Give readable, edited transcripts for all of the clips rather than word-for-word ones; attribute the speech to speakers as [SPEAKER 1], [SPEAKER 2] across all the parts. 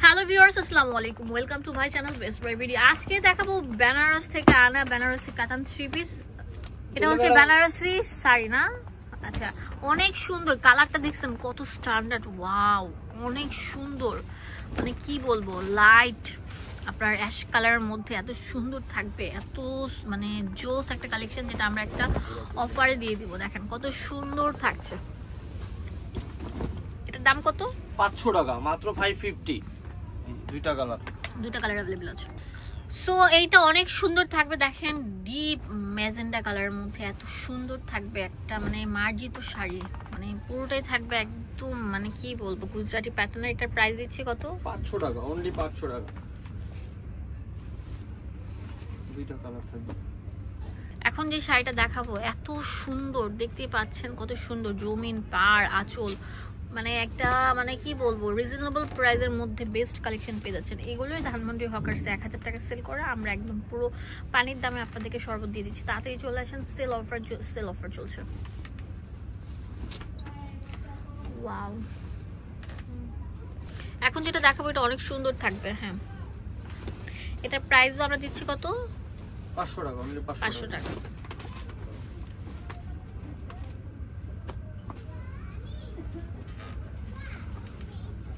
[SPEAKER 1] Hello viewers, আসসালামু আলাইকুম। Welcome to my channel best buy video. আজকে দেখাবো বেনারস থেকে আনা বেনারসি কাতান থ্রি পিস। এটা হচ্ছে বেনারসি শাড়ি না? আচ্ছা, অনেক সুন্দর। কালারটা দেখছেন কত স্ট্যান্ডার্ড, ওয়াও অনেক সুন্দর। মানে কি বলবো, লাইট আপনার অ্যাশ কালারের মধ্যে এত সুন্দর থাকবে, এত মানে জোস একটা কালেকশন, যেটা আমরা একটা অফারে দিয়ে দিব। দেখেন কত সুন্দর থাকছে। এটার দাম কত?
[SPEAKER 2] 500 টাকা, মাত্র 550। দুইটা কালার
[SPEAKER 1] अवेलेबल আছে। সো এইটা অনেক সুন্দর থাকবে। দেখেন ডিপ ম্যাজেন্ডা কালারের মধ্যে এত সুন্দর থাকবে একটা মানে মার্জিত শাড়ি, মানে পুরোটাই থাকবে একদম মানে কি বলবো গুজরাটি প্যাটার্নের। এটার প্রাইস দিচ্ছি কত?
[SPEAKER 2] 500 টাকা, অনলি 500 টাকা। দুইটা কালার থাকবে।
[SPEAKER 1] এখন যে শাড়িটা দেখাবো এত সুন্দর, দেখতেই পাচ্ছেন কত সুন্দর। জমিন পাড় আঁচল, মানে একটা মানে কি বলবো রিজনেবল প্রাইসের মধ্যে বেস্ট কালেকশন পেয়ে যাচ্ছেন। এগুলোই ধানমন্ডি হকার্সে 1000 টাকা সেল করে, আমরা একদম পুরো পানির দামে আপনাদেরকে শরবত দিয়ে দিচ্ছি। তাড়াতাড়ি চলে আসেন, সেল অফার চলছে। ওয়াও, এখন যেটা দেখাবো এটা অনেক সুন্দর থাকবে। হ্যাঁ, এটার প্রাইস আমরা দিচ্ছি কত?
[SPEAKER 2] 500 টাকা, অনলি
[SPEAKER 1] 500 টাকা।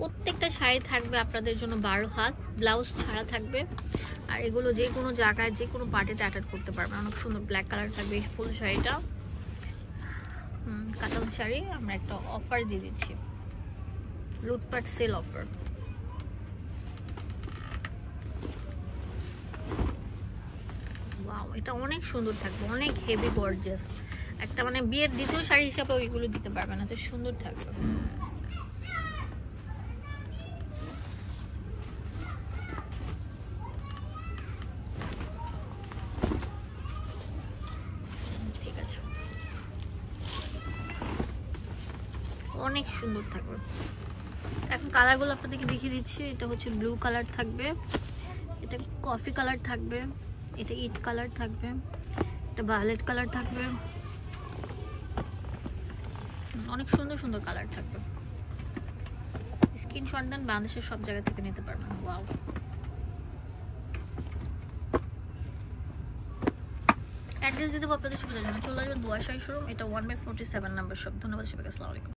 [SPEAKER 1] প্রত্যেকটা শাড়ি থাকবে আপনাদের জন্য 12 হাত, ব্লাউজ ছাড়া থাকবে। আর এগুলো যে কোনো জায়গায় যে কোনো পার্টিতে অ্যাটাচ করতে পারবেন। অনেক সুন্দর ব্ল্যাক কালার থাকবে ফুল শাড়িটা। কাতান শাড়ি আমরা একটা অফার দিয়ে দিচ্ছি, লুটপাট সেল অফার। ওয়াও, এটা অনেক সুন্দর থাকবে, অনেক হেভি গর্জিয়াস একটা মানে বিয়ের দ্বিতীয় শাড়ি হিসাবে ওইগুলো দিতে পারবেন, এত সুন্দর থাকবে। অনেক সুন্দর থাকবে। এখন কালারগুলো আপনাদেরকে দেখিয়ে দিচ্ছি। এটা হচ্ছে ব্লু কালার থাকবে, এটা কফি কালার থাকবে, এটা ইট কালার থাকবে, এটা ভায়োলেট কালার থাকবে। অনেক সুন্দর সুন্দর কালার থাকবে। স্ক্রিনশট দেন, বাংলাদেশের সব জায়গা থেকে নিতে পারবেন। ওয়াও, অ্যাড্রেস দিতে আপনাদের সুবিধা জন্য চলে আসবেন দুয়াশাই শোরুম। এটা 1/47 নাম্বার শপ। ধন্যবাদ সবাইকে, আসসালামু আলাইকুম।